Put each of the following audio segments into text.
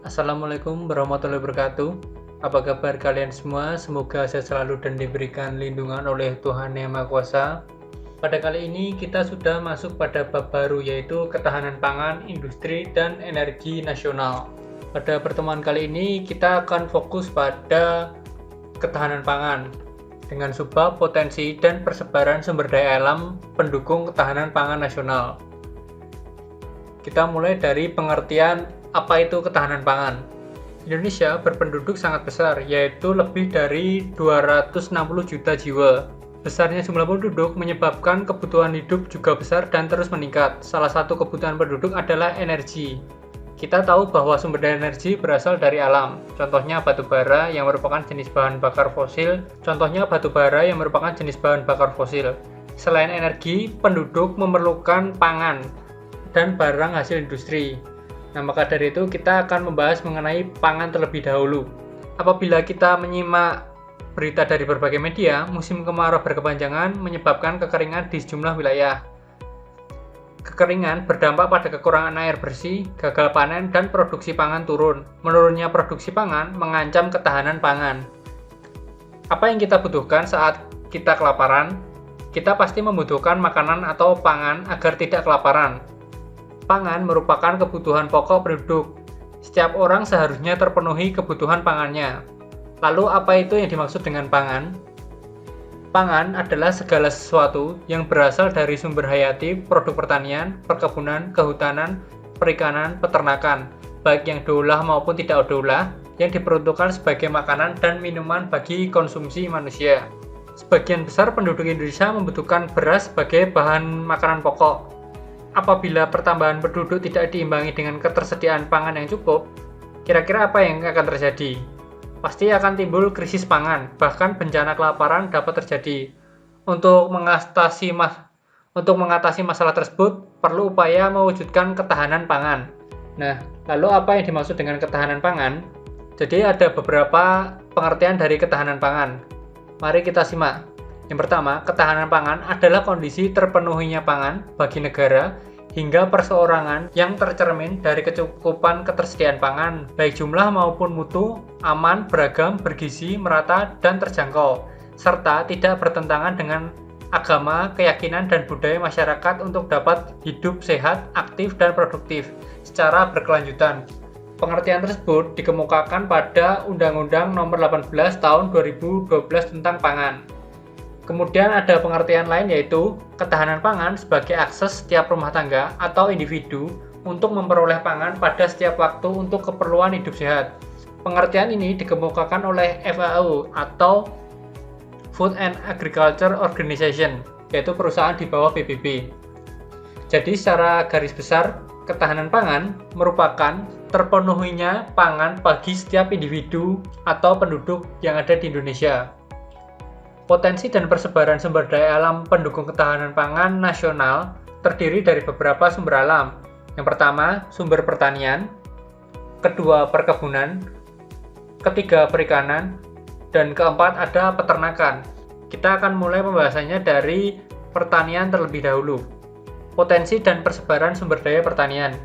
Assalamualaikum warahmatullahi wabarakatuh. Apa kabar kalian semua? Semoga sehat selalu dan diberikan lindungan oleh Tuhan Yang Maha Kuasa. Pada kali ini kita sudah masuk pada bab baru, yaitu ketahanan pangan, industri, dan energi nasional. Pada pertemuan kali ini kita akan fokus pada ketahanan pangan dengan subbab potensi dan persebaran sumber daya alam pendukung ketahanan pangan nasional. Kita mulai dari pengertian apa itu ketahanan pangan. Indonesia berpenduduk sangat besar, yaitu lebih dari 260 juta jiwa. Besarnya jumlah penduduk menyebabkan kebutuhan hidup juga besar dan terus meningkat. Salah satu kebutuhan penduduk adalah energi. Kita tahu bahwa sumber daya energi berasal dari alam. Contohnya batu bara yang merupakan jenis bahan bakar fosil. Selain energi, penduduk memerlukan pangan dan barang hasil industri. Nah, maka dari itu kita akan membahas mengenai pangan terlebih dahulu. Apabila kita menyimak berita dari berbagai media, musim kemarau berkepanjangan menyebabkan kekeringan di sejumlah wilayah. Kekeringan berdampak pada kekurangan air bersih, gagal panen, dan produksi pangan turun. Menurunnya produksi pangan mengancam ketahanan pangan. Apa yang kita butuhkan saat kita kelaparan? Kita pasti membutuhkan makanan atau pangan agar tidak kelaparan. Pangan merupakan kebutuhan pokok penduduk. Setiap orang seharusnya terpenuhi kebutuhan pangannya. Lalu apa itu yang dimaksud dengan pangan? Pangan adalah segala sesuatu yang berasal dari sumber hayati, produk pertanian, perkebunan, kehutanan, perikanan, peternakan, baik yang diolah maupun tidak diolah, yang diperuntukkan sebagai makanan dan minuman bagi konsumsi manusia. Sebagian besar penduduk Indonesia membutuhkan beras sebagai bahan makanan pokok. Apabila pertambahan penduduk tidak diimbangi dengan ketersediaan pangan yang cukup, kira-kira apa yang akan terjadi? Pasti akan timbul krisis pangan, bahkan bencana kelaparan dapat terjadi. Untuk mengatasi masalah tersebut, perlu upaya mewujudkan ketahanan pangan. Nah, lalu apa yang dimaksud dengan ketahanan pangan? Jadi ada beberapa pengertian dari ketahanan pangan. Mari kita simak. Yang pertama, ketahanan pangan adalah kondisi terpenuhinya pangan bagi negara hingga perseorangan yang tercermin dari kecukupan ketersediaan pangan, baik jumlah maupun mutu, aman, beragam, bergizi, merata, dan terjangkau, serta tidak bertentangan dengan agama, keyakinan, dan budaya masyarakat untuk dapat hidup sehat, aktif, dan produktif secara berkelanjutan. Pengertian tersebut dikemukakan pada Undang-Undang Nomor 18 Tahun 2012 tentang Pangan. Kemudian ada pengertian lain, yaitu ketahanan pangan sebagai akses setiap rumah tangga atau individu untuk memperoleh pangan pada setiap waktu untuk keperluan hidup sehat. Pengertian ini dikemukakan oleh FAO atau Food and Agriculture Organization, yaitu perusahaan di bawah PBB. Jadi secara garis besar, ketahanan pangan merupakan terpenuhinya pangan bagi setiap individu atau penduduk yang ada di Indonesia. Potensi dan persebaran sumber daya alam pendukung ketahanan pangan nasional terdiri dari beberapa sumber alam. Yang pertama, sumber pertanian, kedua, perkebunan, ketiga, perikanan, dan keempat, ada peternakan. Kita akan mulai pembahasannya dari pertanian terlebih dahulu. Potensi dan persebaran sumber daya pertanian.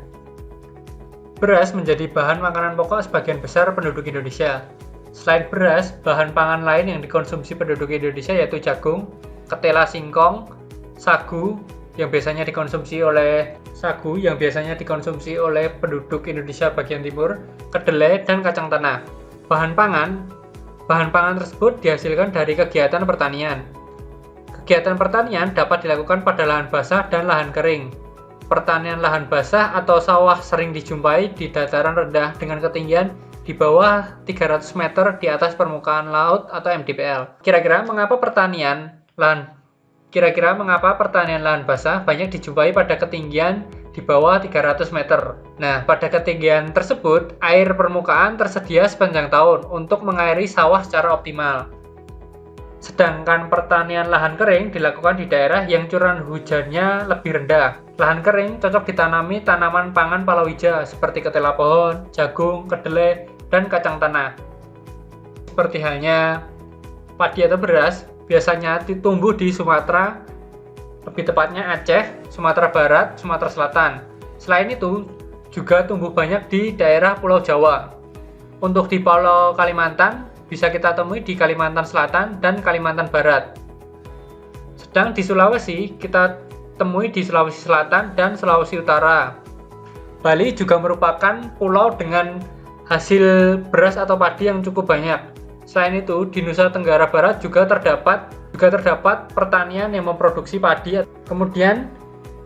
Beras menjadi bahan makanan pokok sebagian besar penduduk Indonesia. Selain beras, bahan pangan lain yang dikonsumsi penduduk Indonesia yaitu jagung, ketela singkong, sagu yang biasanya dikonsumsi oleh penduduk Indonesia bagian timur, kedelai, dan kacang tanah. Bahan pangan tersebut dihasilkan dari kegiatan pertanian. Kegiatan pertanian dapat dilakukan pada lahan basah dan lahan kering. Pertanian lahan basah atau sawah sering dijumpai di dataran rendah dengan ketinggian di bawah 300 meter di atas permukaan laut atau MDPL. Kira-kira mengapa pertanian lahan basah banyak dijumpai pada ketinggian di bawah 300 meter? Nah, pada ketinggian tersebut, air permukaan tersedia sepanjang tahun untuk mengairi sawah secara optimal. Sedangkan pertanian lahan kering dilakukan di daerah yang curah hujannya lebih rendah. Lahan kering cocok ditanami tanaman pangan palawija seperti ketela pohon, jagung, kedelai, dan kacang tanah. Seperti halnya padi atau beras, biasanya tumbuh di Sumatera, lebih tepatnya Aceh, Sumatera Barat, Sumatera Selatan. Selain itu, juga tumbuh banyak di daerah Pulau Jawa. Untuk di Pulau Kalimantan, bisa kita temui di Kalimantan Selatan dan Kalimantan Barat. Sedang di Sulawesi, kita temui di Sulawesi Selatan dan Sulawesi Utara. Bali juga merupakan pulau dengan hasil beras atau padi yang cukup banyak. Selain itu, di Nusa Tenggara Barat juga terdapat pertanian yang memproduksi padi. Kemudian,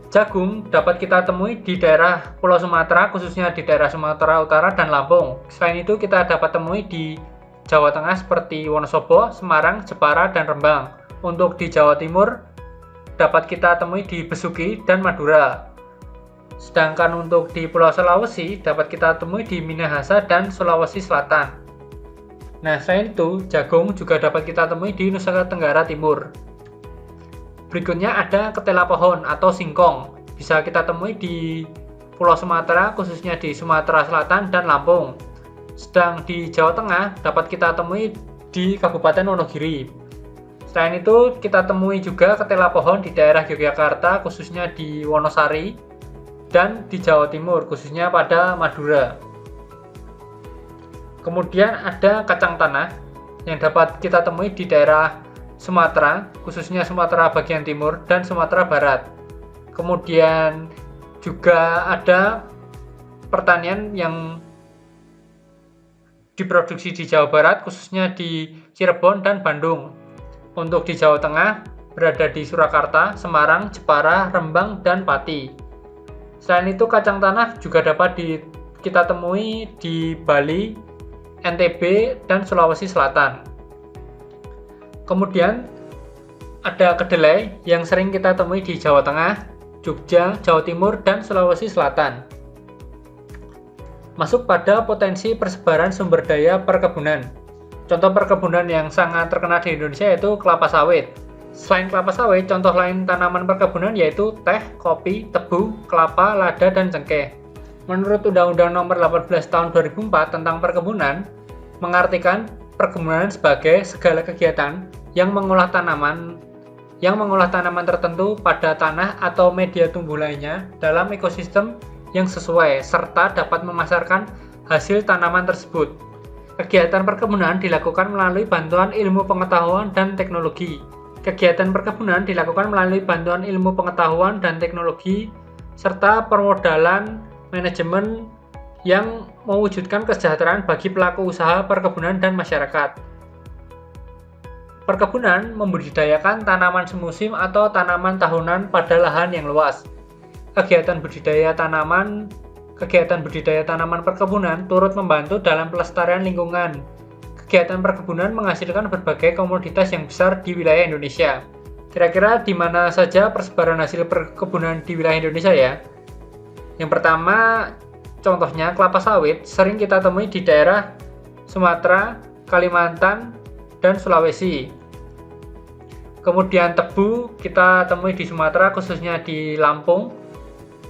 jagung dapat kita temui di daerah Pulau Sumatera, khususnya di daerah Sumatera Utara dan Lampung. Selain itu, kita dapat temui di Jawa Tengah seperti Wonosobo, Semarang, Jepara, dan Rembang. Untuk di Jawa Timur, dapat kita temui di Besuki dan Madura. Sedangkan untuk di Pulau Sulawesi, dapat kita temui di Minahasa dan Sulawesi Selatan. Nah, selain itu, jagung juga dapat kita temui di Nusa Tenggara Timur. Berikutnya ada ketela pohon atau singkong. Bisa kita temui di Pulau Sumatera, khususnya di Sumatera Selatan dan Lampung. Sedang di Jawa Tengah dapat kita temui di Kabupaten Wonogiri. Selain itu, kita temui juga ketela pohon di daerah Yogyakarta, khususnya di Wonosari, dan di Jawa Timur, khususnya pada Madura. Kemudian ada kacang tanah yang dapat kita temui di daerah Sumatera, khususnya Sumatera bagian timur dan Sumatera Barat. Kemudian juga ada pertanian yang diproduksi di Jawa Barat, khususnya di Cirebon dan Bandung. Untuk di Jawa Tengah, berada di Surakarta, Semarang, Jepara, Rembang, dan Pati. Selain itu, kacang tanah juga dapat kita temui di Bali, NTB, dan Sulawesi Selatan. Kemudian ada kedelai yang sering kita temui di Jawa Tengah, Jogja, Jawa Timur, dan Sulawesi Selatan. Masuk pada potensi persebaran sumber daya perkebunan. Contoh perkebunan yang sangat terkenal di Indonesia yaitu kelapa sawit. Selain kelapa sawit, contoh lain tanaman perkebunan yaitu teh, kopi, tebu, kelapa, lada, dan cengkeh. Menurut Undang-Undang Nomor 18 Tahun 2004 tentang perkebunan, mengartikan perkebunan sebagai segala kegiatan yang mengolah tanaman tertentu pada tanah atau media tumbuh lainnya dalam ekosistem yang sesuai serta dapat memasarkan hasil tanaman tersebut. Kegiatan perkebunan dilakukan melalui bantuan ilmu pengetahuan dan teknologi. Serta permodalan manajemen yang mewujudkan kesejahteraan bagi pelaku usaha perkebunan dan masyarakat. Perkebunan membudidayakan tanaman semusim atau tanaman tahunan pada lahan yang luas. Kegiatan budidaya tanaman perkebunan turut membantu dalam pelestarian lingkungan. Kegiatan perkebunan menghasilkan berbagai komoditas yang besar di wilayah Indonesia. Kira-kira di mana saja persebaran hasil perkebunan di wilayah Indonesia ya? Yang pertama, contohnya kelapa sawit sering kita temui di daerah Sumatera, Kalimantan, dan Sulawesi. Kemudian tebu kita temui di Sumatera, khususnya di Lampung.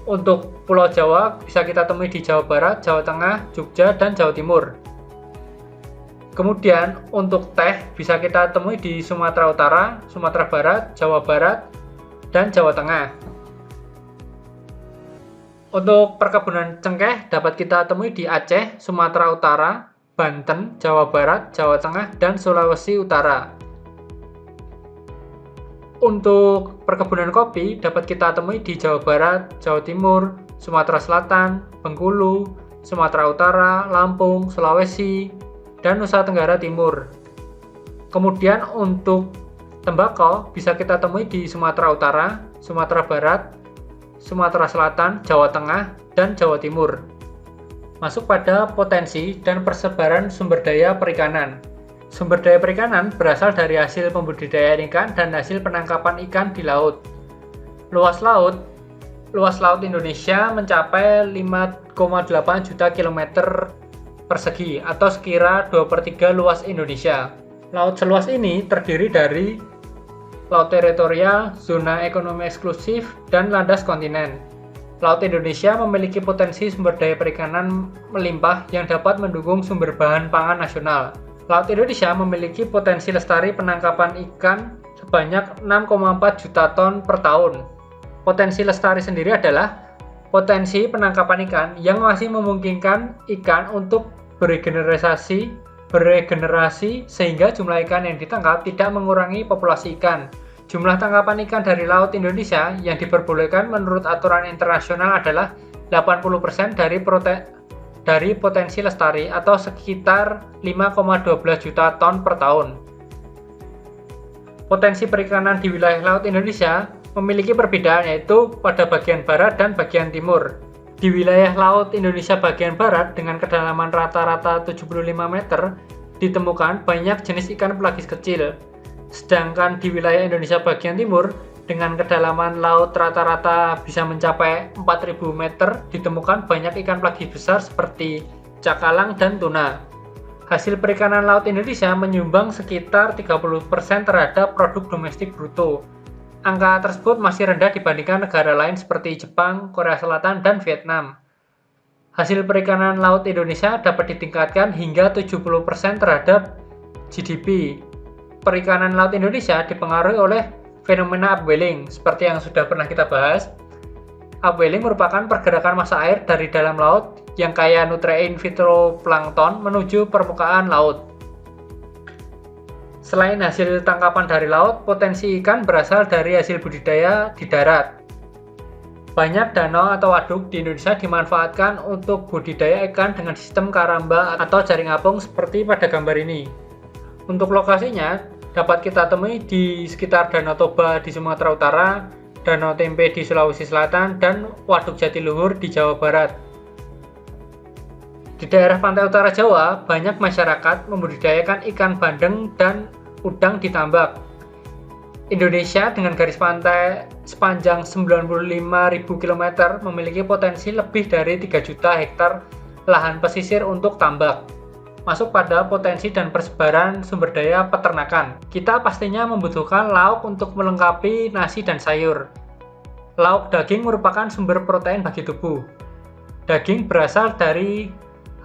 Untuk Pulau Jawa bisa kita temui di Jawa Barat, Jawa Tengah, Jogja, dan Jawa Timur. Kemudian untuk teh bisa kita temui di Sumatera Utara, Sumatera Barat, Jawa Barat, dan Jawa Tengah. Untuk perkebunan cengkeh dapat kita temui di Aceh, Sumatera Utara, Banten, Jawa Barat, Jawa Tengah, dan Sulawesi Utara. Untuk perkebunan kopi dapat kita temui di Jawa Barat, Jawa Timur, Sumatera Selatan, Bengkulu, Sumatera Utara, Lampung, Sulawesi, dan Nusa Tenggara Timur. Kemudian untuk tembakau bisa kita temui di Sumatera Utara, Sumatera Barat, Sumatera Selatan, Jawa Tengah, dan Jawa Timur. Masuk pada potensi dan persebaran sumber daya perikanan. Sumber daya perikanan berasal dari hasil pembudidayaan ikan dan hasil penangkapan ikan di laut. Luas laut Indonesia mencapai 5,8 juta kilometer persegi atau sekira 2/3 luas Indonesia. Laut seluas ini terdiri dari laut teritorial, zona ekonomi eksklusif, dan landas kontinen. Laut Indonesia memiliki potensi sumber daya perikanan melimpah yang dapat mendukung sumber bahan pangan nasional. Laut Indonesia memiliki potensi lestari penangkapan ikan sebanyak 6,4 juta ton per tahun. Potensi lestari sendiri adalah potensi penangkapan ikan yang masih memungkinkan ikan untuk beregenerasi sehingga jumlah ikan yang ditangkap tidak mengurangi populasi ikan. Jumlah tangkapan ikan dari laut Indonesia yang diperbolehkan menurut aturan internasional adalah 80% dari potensi lestari atau sekitar 5,12 juta ton per tahun. Potensi perikanan di wilayah laut Indonesia memiliki perbedaan, yaitu pada bagian barat dan bagian timur. Di wilayah laut Indonesia bagian barat dengan kedalaman rata-rata 75 meter ditemukan banyak jenis ikan pelagis kecil. Sedangkan di wilayah Indonesia bagian timur dengan kedalaman laut rata-rata bisa mencapai 4.000 meter ditemukan banyak ikan pelagis besar seperti cakalang dan tuna. Hasil perikanan laut Indonesia menyumbang sekitar 30% terhadap produk domestik bruto. Angka tersebut masih rendah dibandingkan negara lain seperti Jepang, Korea Selatan, dan Vietnam. Hasil perikanan laut Indonesia dapat ditingkatkan hingga 70% terhadap GDP. Perikanan laut Indonesia dipengaruhi oleh fenomena upwelling, seperti yang sudah pernah kita bahas. Upwelling merupakan pergerakan massa air dari dalam laut yang kaya nutrien fitoplankton menuju permukaan laut. Selain hasil tangkapan dari laut, potensi ikan berasal dari hasil budidaya di darat. Banyak danau atau waduk di Indonesia dimanfaatkan untuk budidaya ikan dengan sistem karamba atau jaring apung seperti pada gambar ini. Untuk lokasinya, dapat kita temui di sekitar Danau Toba di Sumatera Utara, Danau Tempe di Sulawesi Selatan, dan Waduk Jatiluhur di Jawa Barat. Di daerah pantai utara Jawa, banyak masyarakat membudidayakan ikan bandeng dan udang di tambak. Indonesia dengan garis pantai sepanjang 95.000 km memiliki potensi lebih dari 3 juta hektar lahan pesisir untuk tambak. Masuk pada potensi dan persebaran sumber daya peternakan. Kita pastinya membutuhkan lauk untuk melengkapi nasi dan sayur. Lauk daging merupakan sumber protein bagi tubuh. Daging berasal dari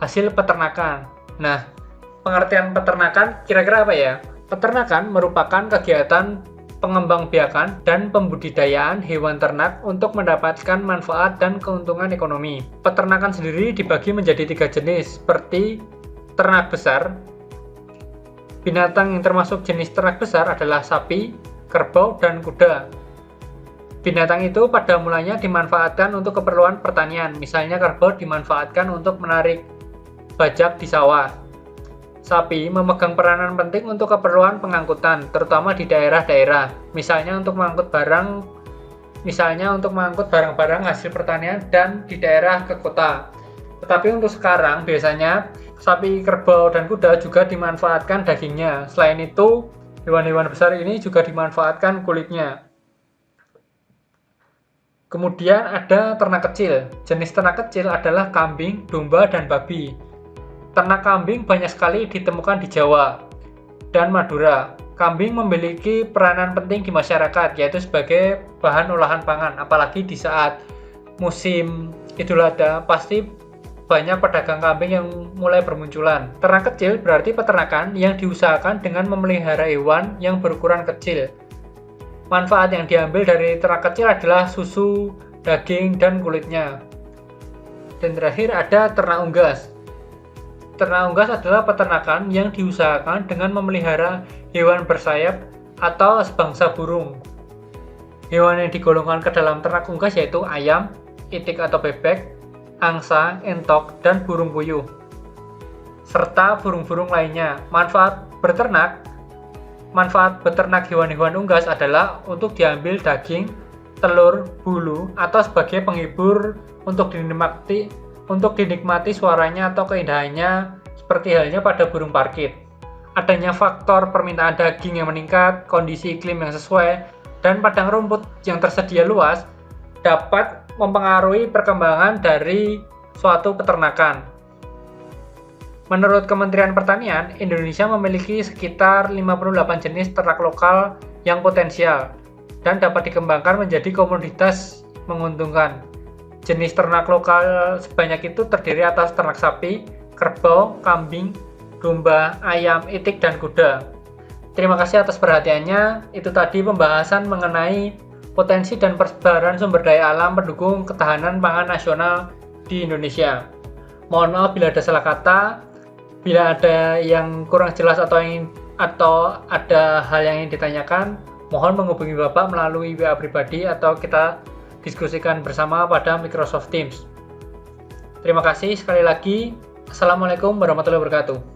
hasil peternakan. Nah, pengertian peternakan kira-kira apa ya? Peternakan merupakan kegiatan pengembangbiakan dan pembudidayaan hewan ternak untuk mendapatkan manfaat dan keuntungan ekonomi. Peternakan sendiri dibagi menjadi 3 jenis, seperti ternak besar. Binatang yang termasuk jenis ternak besar adalah sapi, kerbau, dan kuda. Binatang itu pada mulanya dimanfaatkan untuk keperluan pertanian, misalnya kerbau dimanfaatkan untuk menarik bajak di sawah. Sapi memegang peranan penting untuk keperluan pengangkutan, terutama di daerah-daerah, misalnya untuk mengangkut barang-barang hasil pertanian dan di daerah ke kota. Tetapi untuk sekarang, biasanya sapi, kerbau, dan kuda juga dimanfaatkan dagingnya. Selain itu, hewan-hewan besar ini juga dimanfaatkan kulitnya. Kemudian ada ternak kecil. Jenis ternak kecil adalah kambing, domba, dan babi. Ternak kambing banyak sekali ditemukan di Jawa dan Madura. Kambing memiliki peranan penting di masyarakat, yaitu sebagai bahan olahan pangan. Apalagi di saat musim Idul Adha, pasti banyak pedagang kambing yang mulai bermunculan. Ternak kecil berarti peternakan yang diusahakan dengan memelihara hewan yang berukuran kecil. Manfaat yang diambil dari ternak kecil adalah susu, daging, dan kulitnya. Dan terakhir ada ternak unggas. Ternak unggas adalah peternakan yang diusahakan dengan memelihara hewan bersayap atau sebangsa burung. Hewan yang digolongkan ke dalam ternak unggas yaitu ayam, itik atau bebek, angsa, entok, dan burung puyuh, serta burung-burung lainnya. Manfaat beternak hewan-hewan unggas adalah untuk diambil daging, telur, bulu, atau sebagai penghibur untuk dinikmati suaranya atau keindahannya, seperti halnya pada burung parkit. Adanya faktor permintaan daging yang meningkat, kondisi iklim yang sesuai, dan padang rumput yang tersedia luas dapat mempengaruhi perkembangan dari suatu peternakan. Menurut Kementerian Pertanian, Indonesia memiliki sekitar 58 jenis ternak lokal yang potensial dan dapat dikembangkan menjadi komoditas menguntungkan. Jenis ternak lokal sebanyak itu terdiri atas ternak sapi, kerbau, kambing, domba, ayam, itik, dan kuda. Terima kasih atas perhatiannya. Itu tadi pembahasan mengenai potensi dan persebaran sumber daya alam pendukung ketahanan pangan nasional di Indonesia. Mohon maaf bila ada salah kata. Bila ada yang kurang jelas atau ada hal yang ingin ditanyakan, mohon menghubungi Bapak melalui WA pribadi atau kita diskusikan bersama pada Microsoft Teams. Terima kasih sekali lagi. Assalamualaikum warahmatullahi wabarakatuh.